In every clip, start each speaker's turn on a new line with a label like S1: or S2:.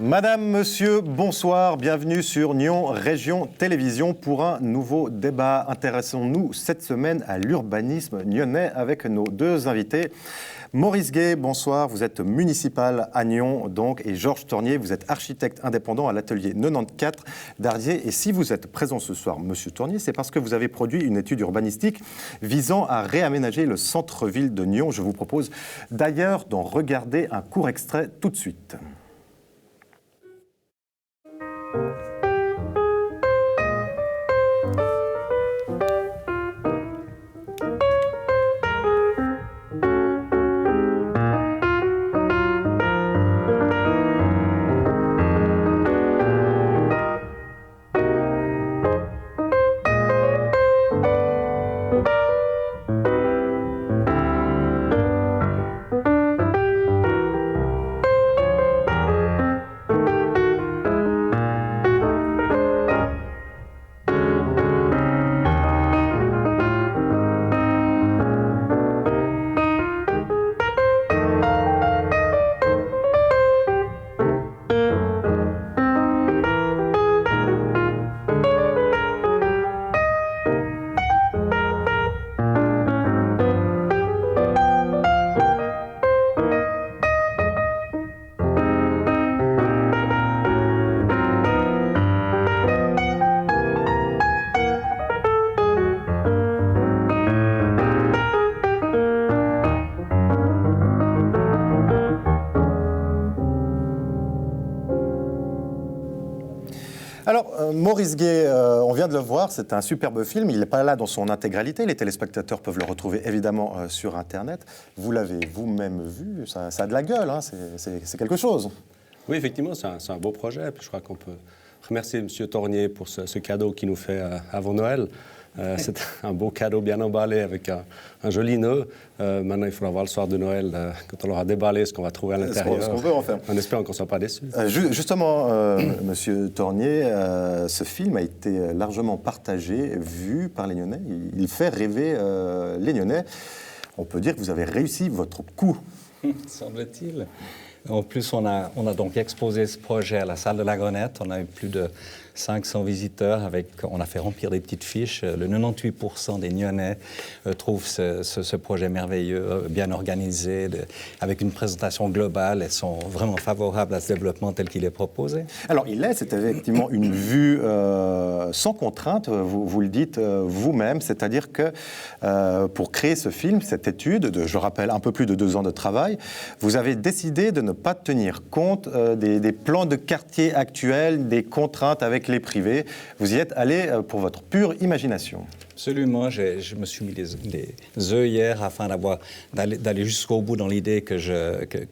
S1: Madame, monsieur, bonsoir, bienvenue sur Nyon Région Télévision pour un nouveau débat. Intéressons-nous cette semaine à l'urbanisme nyonnais avec nos deux invités. Maurice Gay, bonsoir, vous êtes municipal à Nyon donc, et Georges Tornier, vous êtes architecte indépendant à l'atelier 94 d'Ardier. Et si vous êtes présent ce soir, monsieur Tornier, c'est parce que vous avez produit une étude urbanistique visant à réaménager le centre-ville de Nyon. Je vous propose d'ailleurs d'en regarder un court extrait tout de suite. Maurice Gay, on vient de le voir, c'est un superbe film, il n'est pas là dans son intégralité, les téléspectateurs peuvent le retrouver évidemment sur Internet. Vous l'avez vous-même vu, ça a de la gueule, hein, c'est quelque chose.
S2: Oui, effectivement, c'est un beau projet, puis je crois qu'on peut remercier M. Tornier pour ce cadeau qu'il nous fait avant Noël. C'est un beau cadeau bien emballé avec un joli nœud. Maintenant, il faudra voir le soir de Noël, quand on aura déballé ce qu'on va trouver à l'intérieur.
S1: Ce qu'on veut en faire.
S2: En espérant qu'on ne soit pas déçus.
S1: Justement, Monsieur Tornier, ce film a été largement partagé, vu par les Nyonnais. Il fait rêver les Nyonnais. On peut dire que vous avez réussi votre coup.
S3: Semble-t-il. En plus, on a donc exposé ce projet à la salle de la Grenette. On a eu plus de 500 visiteurs. On a fait remplir des petites fiches. Le 98% des Nyonnais trouvent ce projet merveilleux, bien organisé, avec une présentation globale. Elles sont vraiment favorables à ce développement tel qu'il est proposé.
S1: Alors, c'est effectivement une vue sans contrainte, vous le dites vous-même. C'est-à-dire que pour créer ce film, cette étude, je rappelle un peu plus de 2 ans de travail, vous avez décidé de ne pas tenir compte des plans de quartier actuels, des contraintes avec les privés. Vous y êtes allé pour votre pure imagination.
S3: Absolument. Je me suis mis les œillères afin d'aller jusqu'au bout dans l'idée que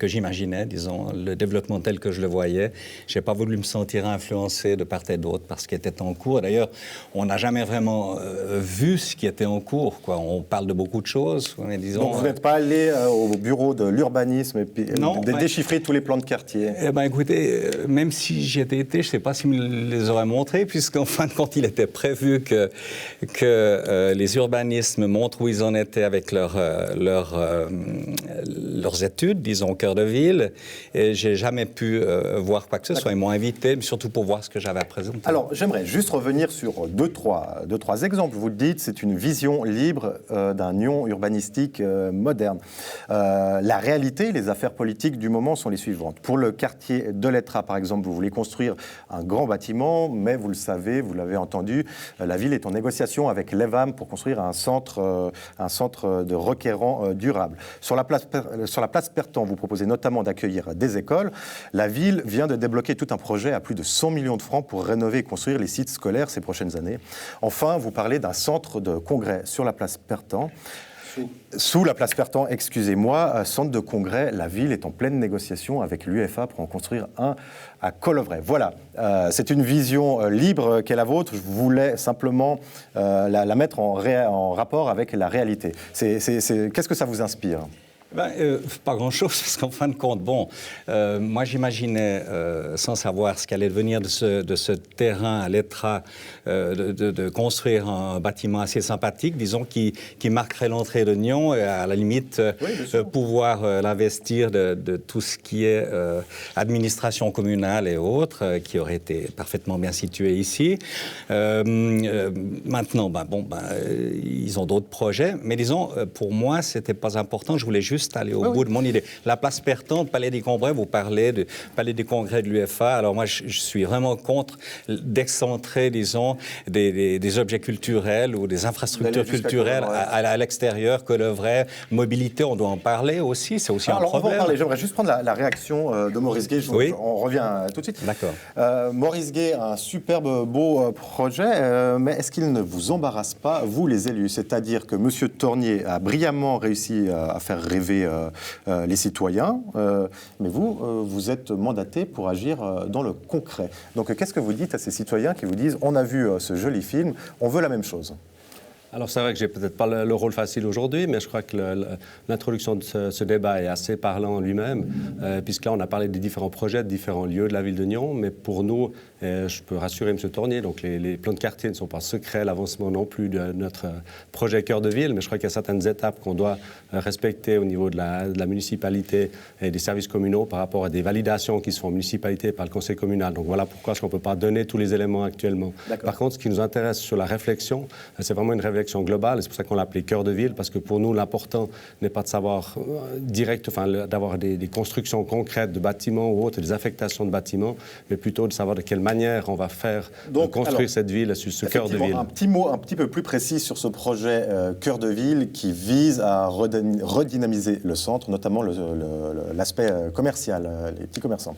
S3: j'imaginais, disons, le développement tel que je le voyais. Je n'ai pas voulu me sentir influencé de part et d'autre par ce qui était en cours. D'ailleurs, on n'a jamais vraiment vu ce qui était en cours, quoi. On parle de beaucoup de choses, mais disons...
S1: Donc vous n'êtes pas allé au bureau de l'urbanisme et puis déchiffrer tous les plans de quartier?
S3: Eh bien, écoutez, même si j'y étais été, je ne sais pas s'il me les aurait montrés, puisqu'en fin de compte, il était prévu que les urbanismes montrent où ils en étaient avec leurs études, disons, au cœur de ville. Et je n'ai jamais pu voir quoi que ce soit. Ils m'ont invité, mais surtout pour voir ce que j'avais à présenter.
S1: Alors, j'aimerais juste revenir sur deux, trois exemples. Vous le dites, c'est une vision libre d'un Nyon urbanistique moderne. La réalité, les affaires politiques du moment sont les suivantes. Pour le quartier de l'Etra, par exemple, vous voulez construire un grand bâtiment, mais vous le savez, vous l'avez entendu, la ville est en négociation avec l'EVAM pour construire un centre de requérants durables. Sur la place Pertan, vous proposez notamment d'accueillir des écoles. La ville vient de débloquer tout un projet à plus de 100 millions de francs pour rénover et construire les sites scolaires ces prochaines années. Enfin, vous parlez d'un centre de congrès sur la place Pertan. Sous la place Pertan, excusez-moi, centre de congrès, la ville est en pleine négociation avec l'UFA pour en construire un à Colovray. Voilà, c'est une vision libre qu'est la vôtre. Je voulais simplement la mettre en rapport avec la réalité. Qu'est-ce que ça vous inspire ?
S3: Pas grand-chose, parce qu'en fin de compte, moi j'imaginais, sans savoir ce qu'allait devenir de ce terrain à l'Etra, de construire un bâtiment assez sympathique, disons, qui marquerait l'entrée de Nyon, et à la limite pouvoir l'investir de tout ce qui est administration communale et autres, qui aurait été parfaitement bien situé ici. Maintenant, ils ont d'autres projets, mais disons, pour moi, c'était pas important, je voulais juste aller au bout de mon idée. La place Perton, Palais des Congrès, vous parlez du Palais des Congrès de l'UFA. Alors moi, je suis vraiment contre d'excentrer, disons, des objets culturels ou des infrastructures culturelles à l'extérieur, que le vrai mobilité, on doit en parler aussi. C'est aussi un problème.
S1: On va en parler. J'aimerais juste prendre la réaction de Maurice Gué. On revient tout de suite.
S3: D'accord.
S1: Maurice Gué a un superbe, beau projet, mais est-ce qu'il ne vous embarrasse pas, vous les élus? C'est-à-dire que M. Tornier a brillamment réussi à faire rêver les citoyens, mais vous êtes mandaté pour agir dans le concret. Donc qu'est-ce que vous dites à ces citoyens qui vous disent « on a vu ce joli film, on veut la même chose ».
S2: Alors c'est vrai que j'ai peut-être pas le rôle facile aujourd'hui, mais je crois que l'introduction de ce débat est assez parlant en lui-même, puisque là on a parlé des différents projets, de différents lieux de la ville de Nyon, mais pour nous, je peux rassurer M. Tornier, donc les plans de quartier ne sont pas secrets, l'avancement non plus de notre projet cœur de ville, mais je crois qu'il y a certaines étapes qu'on doit respecter au niveau de la municipalité et des services communaux par rapport à des validations qui se font en municipalité par le conseil communal. Donc voilà pourquoi on ne peut pas donner tous les éléments actuellement. Par contre, ce qui nous intéresse sur la réflexion, c'est vraiment une réflexion globale, et c'est pour ça qu'on l'a appelé cœur de ville, parce que pour nous, l'important n'est pas de savoir d'avoir des constructions concrètes de bâtiments ou autres, des affectations de bâtiments, mais plutôt de savoir de quelle manière on va faire construire cette ville, ce cœur de ville.
S1: Un petit mot un petit peu plus précis sur ce projet cœur de ville qui vise à redynamiser le centre, notamment l'aspect commercial, les petits commerçants.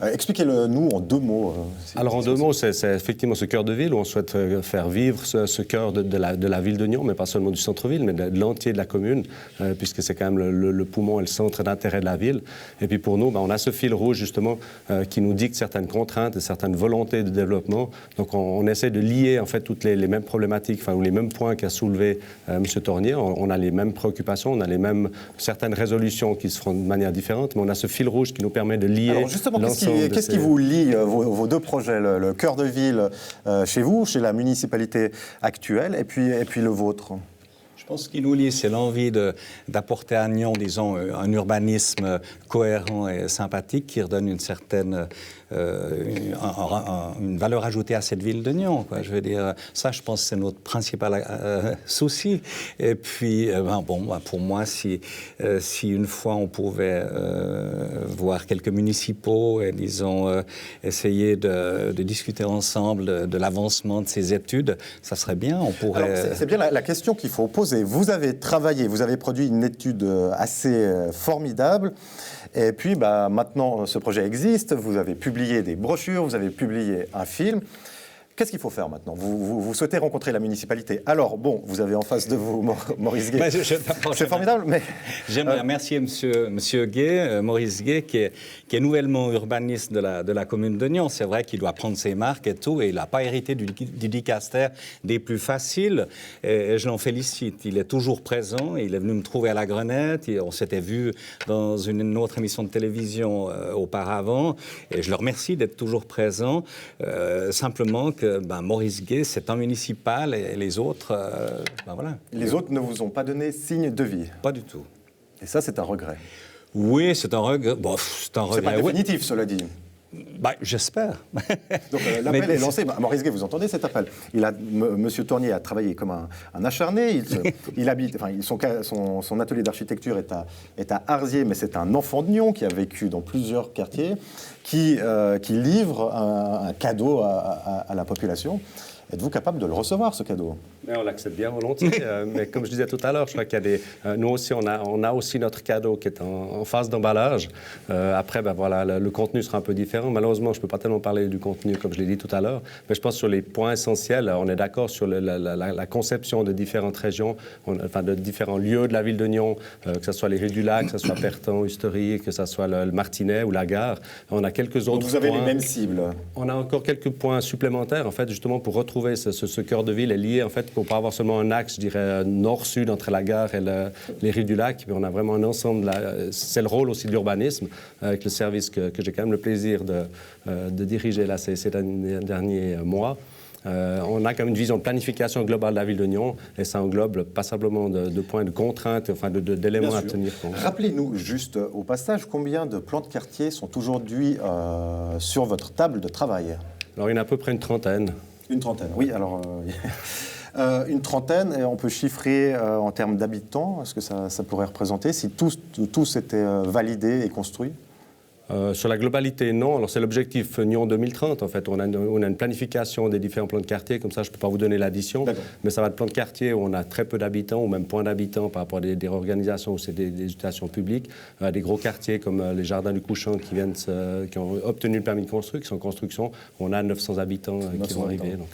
S1: Expliquez-le-nous en 2 mots.
S2: Alors en 2 mots, c'est effectivement ce cœur de ville où on souhaite faire vivre ce cœur de la ville de Nyon, mais pas seulement du centre-ville, mais de l'entier de la commune, puisque c'est quand même le poumon et le centre d'intérêt de la ville. Et puis pour nous, on a ce fil rouge justement qui nous dicte certaines contraintes et certaines volontés de développement. Donc on essaie de lier en fait toutes les mêmes problématiques, ou les mêmes points qu'a soulevé M. Tornier. On a les mêmes préoccupations, on a les mêmes certaines résolutions qui se feront de manière différente, mais on a ce fil rouge qui nous permet de lier.
S1: Alors justement, qu'est-ce qui vous lie vos 2 projets, le cœur de ville chez vous, chez la municipalité actuelle, et puis le vôtre?
S3: Je pense ce qui nous lie, c'est l'envie d'apporter à Nyon, disons, un urbanisme cohérent et sympathique qui redonne une certaine une valeur ajoutée à cette ville de Nyon, quoi. Je veux dire, ça, je pense, c'est notre principal souci. Et puis, pour moi, si une fois on pouvait voir quelques municipaux et, disons, essayer de discuter ensemble de l'avancement de ces études, ça serait bien. On pourrait.
S1: Alors, c'est bien la question qu'il faut poser. Vous avez travaillé, vous avez produit une étude assez formidable. Et puis, maintenant, ce projet existe. Vous avez publié des brochures, vous avez publié un film. Qu'est-ce qu'il faut faire maintenant? Vous souhaitez rencontrer la municipalité. Alors, vous avez en face de vous Maurice Gué. C'est formidable, mais...
S3: J'aimerais remercier monsieur Gué, Maurice Gué, qui est nouvellement urbaniste de la commune de Nyon. C'est vrai qu'il doit prendre ses marques et tout, et il n'a pas hérité du dicaster des plus faciles. Et je l'en félicite. Il est toujours présent. Il est venu me trouver à la Grenette. On s'était vu dans une autre émission de télévision auparavant. Et je le remercie d'être toujours présent. Simplement que Maurice Gué, c'est un municipal, et les autres, voilà.
S1: Les autres ne vous ont pas donné signe de vie?
S3: Pas du tout.
S1: Et ça, c'est un regret?
S3: Oui, c'est un regret. C'est un regret.
S1: C'est pas définitif, cela dit.
S3: j'espère.
S1: Donc l'appel est lancé. Maurice Gué, vous entendez cet appel? Monsieur Tornier a travaillé comme un acharné. Il habite, son atelier d'architecture est à Arzier, mais c'est un enfant de Nyon qui a vécu dans plusieurs quartiers, qui livre un cadeau à la population. Êtes-vous capable de le recevoir, ce cadeau?
S2: On l'accepte bien volontiers, mais comme je disais tout à l'heure, je crois qu'il y a nous aussi, on a aussi notre cadeau qui est en phase d'emballage. Après, le contenu sera un peu différent. Malheureusement, je ne peux pas tellement parler du contenu, comme je l'ai dit tout à l'heure, mais je pense sur les points essentiels, on est d'accord sur la conception de différentes régions, de différents lieux de la ville de Nyon, que ce soit les rues du Lac, que ce soit Perton, Usterie, que ce soit le Martinet ou la gare. On a quelques autres
S1: points. Vous avez
S2: les
S1: mêmes cibles?
S2: On a encore quelques points supplémentaires, en fait, justement, pour retrouver ce cœur de ville est lié, en fait, pour pas avoir seulement un axe, je dirais, nord-sud entre la gare et les rives du lac, mais on a vraiment un ensemble. C'est le rôle aussi de l'urbanisme, avec le service que j'ai quand même le plaisir de diriger là ces derniers mois. On a quand même une vision de planification globale de la ville de Nyon, et ça englobe pas simplement de points de contraintes, enfin d'éléments à tenir compte.
S1: Rappelez-nous juste au passage combien de plans de quartier sont aujourd'hui sur votre table de travail.
S2: Alors il y en a à peu près une trentaine.
S1: Une trentaine, oui. Alors, une trentaine, et on peut chiffrer en termes d'habitants, ce que ça pourrait représenter si tous étaient validés et construits.
S2: Sur la globalité, non. Alors, c'est l'objectif Nyon 2030, en fait. On a une planification des différents plans de quartier. Comme ça, je ne peux pas vous donner l'addition. Mais ça va de plans de quartier où on a très peu d'habitants, ou même point d'habitants par rapport à des organisations où c'est des utilisations publiques, à des gros quartiers comme les Jardins du Couchant qui ont obtenu le permis de construire, qui sont en construction. On a 900 habitants qui vont arriver. Donc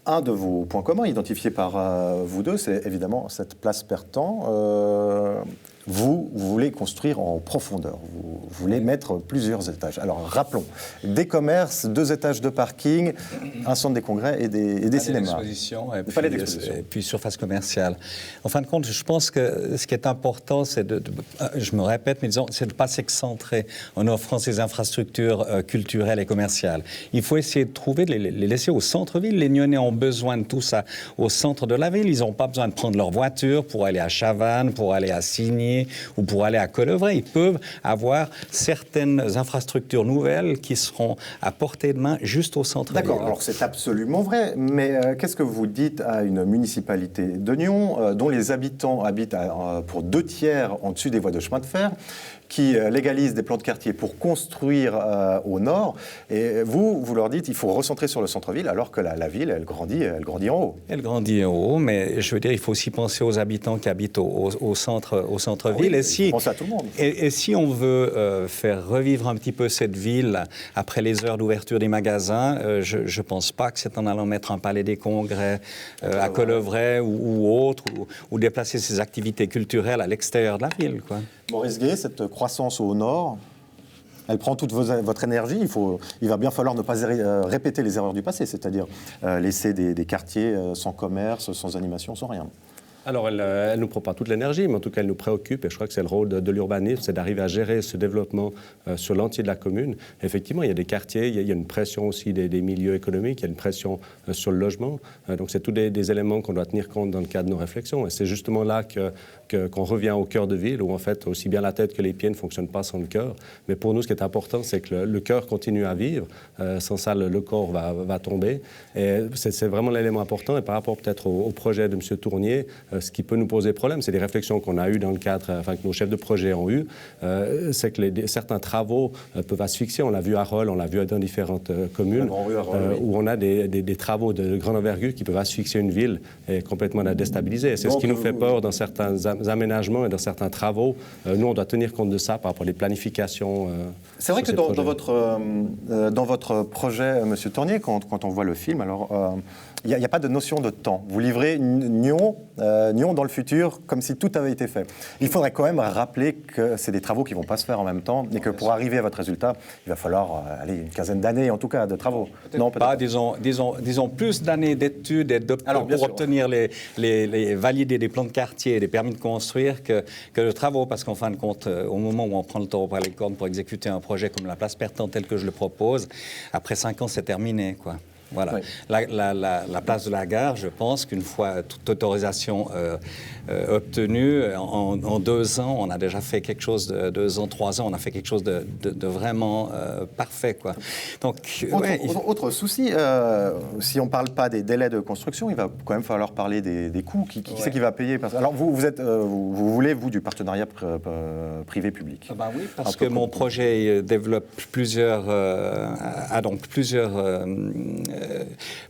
S1: un de vos points communs identifiés par vous deux, c'est évidemment cette place Pertan. Vous voulez construire en profondeur, vous voulez mettre plusieurs étages. Alors rappelons, des commerces, 2 étages de parking, un centre des congrès et des cinémas.
S3: Et puis surface commerciale. En fin de compte, je pense que ce qui est important, c'est je me répète, mais disons, c'est de ne pas s'excentrer en offrant ces infrastructures culturelles et commerciales. Il faut essayer de trouver, de les laisser au centre-ville. Les Nyonnais ont besoin de tout ça au centre de la ville. Ils n'ont pas besoin de prendre leur voiture pour aller à Chavannes, pour aller à Signy, ou pour aller à Colevray. Ils peuvent avoir certaines infrastructures nouvelles qui seront à portée de main juste au centre-ville.
S1: D'accord, alors c'est absolument vrai, mais qu'est-ce que vous dites à une municipalité de Nyon dont les habitants habitent pour 2 tiers en dessus des voies de chemin de fer, qui légalise des plans de quartier pour construire au nord, et vous leur dites il faut recentrer sur le centre-ville, alors que la ville, elle grandit en haut.
S3: Elle grandit en haut, mais je veux dire, il faut aussi penser aux habitants qui habitent au centre-ville.
S1: Oui, pense à tout le monde.
S3: Et si on veut faire revivre un petit peu cette ville après les heures d'ouverture des magasins, je ne pense pas que c'est en allant mettre un palais des congrès à Colevray ou autre, ou déplacer ces activités culturelles à l'extérieur de la ville, quoi.
S1: Maurice Gué, cette croissance au nord, elle prend toute votre énergie. Il va bien falloir ne pas répéter les erreurs du passé, c'est-à-dire laisser des quartiers sans commerce, sans animation, sans rien.
S2: Alors, elle ne nous prend pas toute l'énergie, mais en tout cas, elle nous préoccupe. Et je crois que c'est le rôle de l'urbanisme, c'est d'arriver à gérer ce développement sur l'entier de la commune. Et effectivement, il y a des quartiers, il y a une pression aussi des milieux économiques, il y a une pression sur le logement. Donc, c'est tous des éléments qu'on doit tenir compte dans le cadre de nos réflexions. Et c'est justement là qu'on revient au cœur de ville, où en fait, aussi bien la tête que les pieds ne fonctionnent pas sans le cœur. Mais pour nous, ce qui est important, c'est que le cœur continue à vivre. Sans ça, le corps va tomber. Et c'est vraiment l'élément important. Et par rapport peut-être au projet de M. Tournier, ce qui peut nous poser problème, c'est des réflexions qu'on a eues dans le cadre, enfin que nos chefs de projet ont eues, c'est que certains travaux peuvent asphyxier. On l'a vu à Rolle, on l'a vu dans différentes communes, où on a des travaux de grande envergure qui peuvent asphyxier une ville et complètement la déstabiliser. C'est ce qui nous fait peur dans certains aménagements et dans certains travaux. Nous, on doit tenir compte de ça par rapport aux planifications.
S1: C'est vrai que dans votre projet, M. Tournier, quand on voit le film, alors il n'y a pas de notion de temps. Vous livrez Nyon dans le futur, comme si tout avait été fait. Il faudrait quand même rappeler que c'est des travaux qui ne vont pas se faire en même temps, et que pour arriver à votre résultat, il va falloir une quinzaine d'années, en tout cas, de travaux.
S3: Non, pas, disons plus d'années d'études et pour obtenir valider des plans de quartier et des permis de construire que de travaux, parce qu'en fin de compte, au moment où on prend le taureau par les cornes pour exécuter un projet comme la place Pertan tel que je le propose, après 5 ans, c'est terminé, quoi. Voilà. Oui. La place de la gare, je pense qu'une fois toute autorisation obtenue, en 2 ans, on a déjà fait quelque chose de 2 ans, 3 ans, on a fait quelque chose de vraiment parfait, quoi. Donc,
S1: autre souci, si on ne parle pas des délais de construction, il va quand même falloir parler des coûts. Qui c'est qui va payer? Alors, vous voulez, du partenariat privé-public?
S3: Ben oui, parce que mon projet développe plusieurs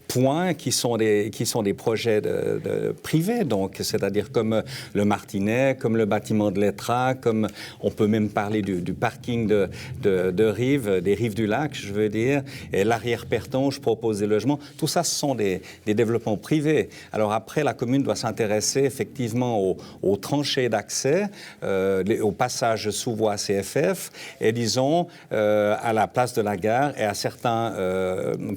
S3: points qui sont des projets de privés, donc c'est-à-dire comme le Martinet, comme le bâtiment de l'Etra, comme on peut même parler du parking de Rives, des rives du lac, je veux dire, et l'arrière Pertan, je propose des logements. Tout ça, ce sont des développements privés. Alors après, la commune doit s'intéresser effectivement aux tranchées d'accès, au passage sous voie CFF, et disons à la place de la gare et à certains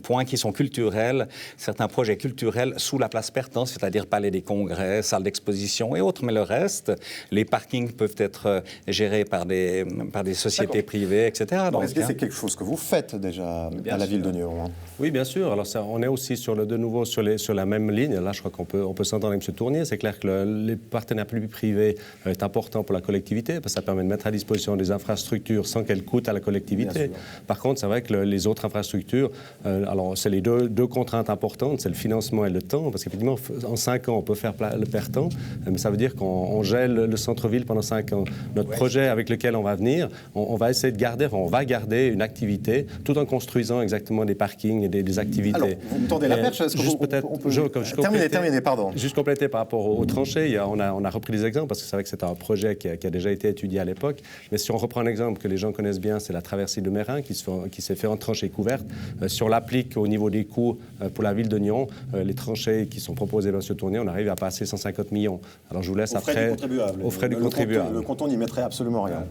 S3: points qui sont culturels, certains projets culturels sous la place Pertence, c'est-à-dire palais des congrès, salles d'exposition et autres. Mais le reste, les parkings peuvent être gérés par des sociétés privées, etc.
S1: Donc, est-ce que c'est quelque chose que vous faites déjà à la ville de Nyon, hein?
S2: Oui, bien sûr. Alors, on est aussi de nouveau sur la même ligne. Là, je crois qu'on peut s'entendre avec M. Tournier. C'est clair que les partenaires publics-privés est important pour la collectivité parce que ça permet de mettre à disposition des infrastructures sans qu'elles coûtent à la collectivité. Par contre, c'est vrai que les autres infrastructures, alors c'est les deux contraintes importantes, c'est le financement et le temps, parce qu'effectivement, en 5 ans, on peut faire le perdant, mais ça veut dire qu'on gèle le centre-ville pendant 5 ans. Notre projet avec lequel on va venir, on va essayer de garder une activité tout en construisant exactement des parkings et des activités.
S1: Alors, vous me tendez la perche, est-ce que terminez, pardon.
S2: Juste compléter par rapport aux tranchées, on a repris des exemples, parce que c'est vrai que c'est un projet qui a déjà été étudié à l'époque, mais si on reprend un exemple que les gens connaissent bien, c'est la traversée de Mérin qui s'est fait en tranchée couverte. Si on l'applique au niveau des coûts pour la ville de Nyon, les tranchées qui sont proposées dans ce tournée, on arrive à passer 150 millions. Alors je vous laisse après... Aux frais du contribuable.
S1: Le canton n'y mettrait absolument rien.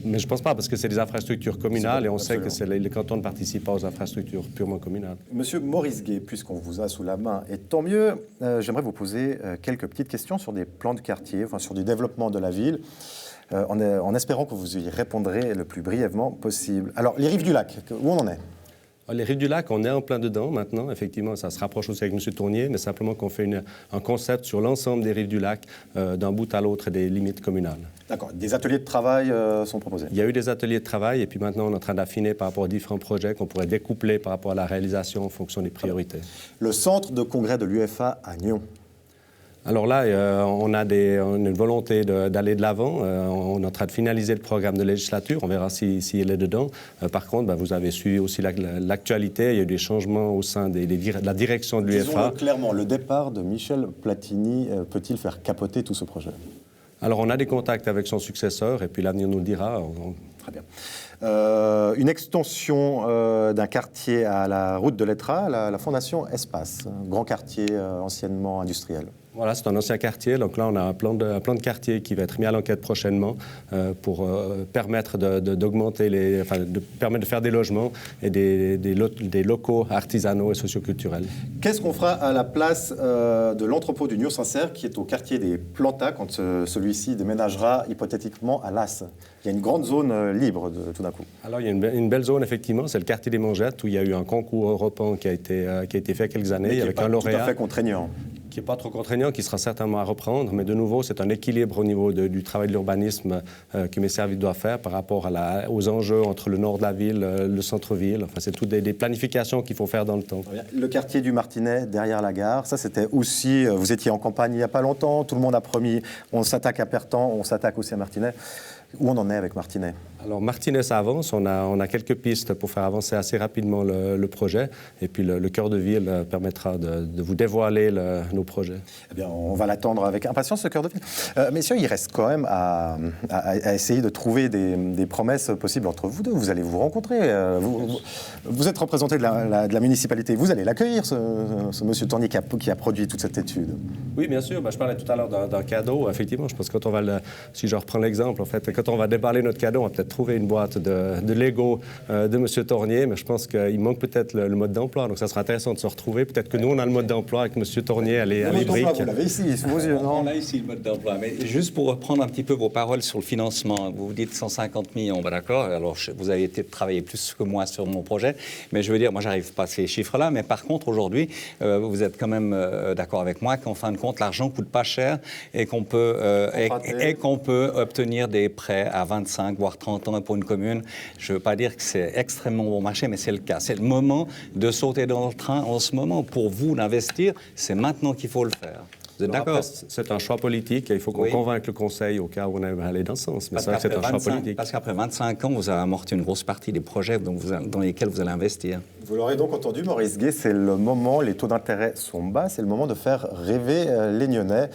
S2: Mais je ne pense pas, parce que c'est des infrastructures communales et on sait que les cantons ne participent pas aux infrastructures purement communales.
S1: Monsieur Maurice Gué, puisqu'on vous a sous la main, et tant mieux, j'aimerais vous poser quelques petites questions sur des plans de quartier, enfin sur du développement de la ville, en espérant que vous y répondrez le plus brièvement possible. Alors, les rives du lac, où on en est ?
S2: Les rives du lac, on est en plein dedans maintenant. Effectivement, ça se rapproche aussi avec M. Tournier, mais simplement qu'on fait un concept sur l'ensemble des rives du lac, d'un bout à l'autre des limites communales.
S1: D'accord. Des ateliers de travail sont proposés?
S2: Il y a eu des ateliers de travail et puis maintenant on est en train d'affiner par rapport aux différents projets qu'on pourrait découpler par rapport à la réalisation en fonction des priorités.
S1: Le centre de congrès de l'UFA à Nyon.
S2: Alors là, on a une volonté d'aller de l'avant. On est en train de finaliser le programme de législature. On verra s'il est dedans. Par contre, vous avez suivi aussi l'actualité. Il y a eu des changements au sein de la direction de l'UFA.
S1: Disons-le clairement, le départ de Michel Platini peut-il faire capoter tout ce projet?
S2: Alors, on a des contacts avec son successeur et puis l'avenir nous le dira.
S1: Très bien. Une extension d'un quartier à la route de l'Etra, la Fondation Espace, un grand quartier anciennement industriel.
S2: Voilà, c'est un ancien quartier. Donc là, on a un plan de quartier qui va être mis à l'enquête prochainement pour permettre d'augmenter permettre de faire des logements et des locaux artisanaux et socioculturels.
S1: Qu'est-ce qu'on fera à la place de l'entrepôt du Nyon-Sincère qui est au quartier des Plantats quand celui-ci déménagera hypothétiquement à Las? Il y a une grande zone libre tout d'un coup.
S2: Alors, il y a une belle zone, effectivement. C'est le quartier des Mangettes où il y a eu un concours européen qui a été fait il y a quelques années avec un lauréat.
S1: Tout à fait contraignant.
S2: Qui n'est pas trop contraignant, qui sera certainement à reprendre. Mais de nouveau, c'est un équilibre au niveau du travail de l'urbanisme que mes services doivent faire par rapport aux enjeux entre le nord de la ville, le centre-ville. Enfin, c'est toutes des planifications qu'il faut faire dans le temps.
S1: Le quartier du Martinet, derrière la gare, ça c'était aussi... Vous étiez en campagne il n'y a pas longtemps, tout le monde a promis, on s'attaque à Pertan, on s'attaque aussi à Martinet. Où on en est avec Martinet?
S2: Alors, Martinet, ça avance. On a quelques pistes pour faire avancer assez rapidement le projet. Et puis, le cœur de ville permettra de vous dévoiler nos projets.
S1: Eh bien, on va l'attendre avec impatience, ce cœur de ville. Messieurs, il reste quand même à essayer de trouver des promesses possibles entre vous deux. Vous allez vous rencontrer. Vous êtes représenté de la municipalité. Vous allez l'accueillir, ce monsieur Tournier qui a produit toute cette étude.
S2: Oui, bien sûr. Je parlais tout à l'heure d'un cadeau. Effectivement, je pense que quand on va si je reprends l'exemple, en fait, quand on va déballer notre cadeau, on va peut-être trouver une boîte de Lego de M. Tournier, mais je pense qu'il manque peut-être le mode d'emploi. Donc ça sera intéressant de se retrouver. Peut-être que nous, on a le mode d'emploi avec M. Tournier à les briques.
S1: Vous l'avez ici, sous vos yeux, non?
S3: On a ici le mode d'emploi. Mais juste pour reprendre un petit peu vos paroles sur le financement, vous dites 150 millions, d'accord. Alors vous avez été travailler plus que moi sur mon projet, mais je veux dire, moi, j'arrive pas à ces chiffres-là. Mais par contre, aujourd'hui, vous êtes quand même d'accord avec moi qu'en fin de compte, l'argent coûte pas cher et qu'on peut obtenir des prêts à 25 voire 30 ans pour une commune. Je ne veux pas dire que c'est extrêmement bon marché, mais c'est le cas. C'est le moment de sauter dans le train en ce moment. Pour vous, d'investir, c'est maintenant qu'il faut le faire. Vous êtes d'accord?
S2: C'est un choix politique et il faut qu'on convainque le Conseil au cas où on aimerait aller dans ce sens. Mais c'est vrai que c'est un choix politique.
S3: Parce qu'après 25 ans, vous avez amorti une grosse partie des projets dans lesquels vous allez investir.
S1: Vous l'aurez donc entendu, Maurice Gué, c'est le moment, les taux d'intérêt sont bas, c'est le moment de faire rêver les Nyonnais.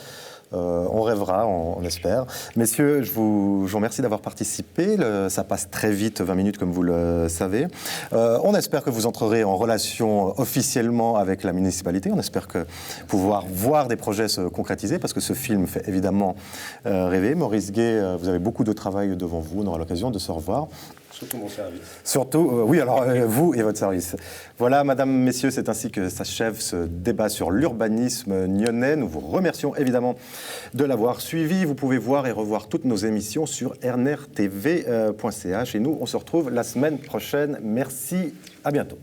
S1: On rêvera, on espère. Messieurs, je vous remercie d'avoir participé. Ça passe très vite, 20 minutes, comme vous le savez. On espère que vous entrerez en relation officiellement avec la municipalité. On espère pouvoir voir des projets se concrétiser, parce que ce film fait évidemment rêver. Maurice Gay, vous avez beaucoup de travail devant vous. On aura l'occasion de se revoir.
S2: Surtout mon service.
S1: Surtout, oui, alors vous et votre service. Voilà, mesdames, messieurs, c'est ainsi que s'achève ce débat sur l'urbanisme nyonnais. Nous vous remercions évidemment de l'avoir suivi. Vous pouvez voir et revoir toutes nos émissions sur rnrtv.ch. Et nous, on se retrouve la semaine prochaine. Merci, à bientôt.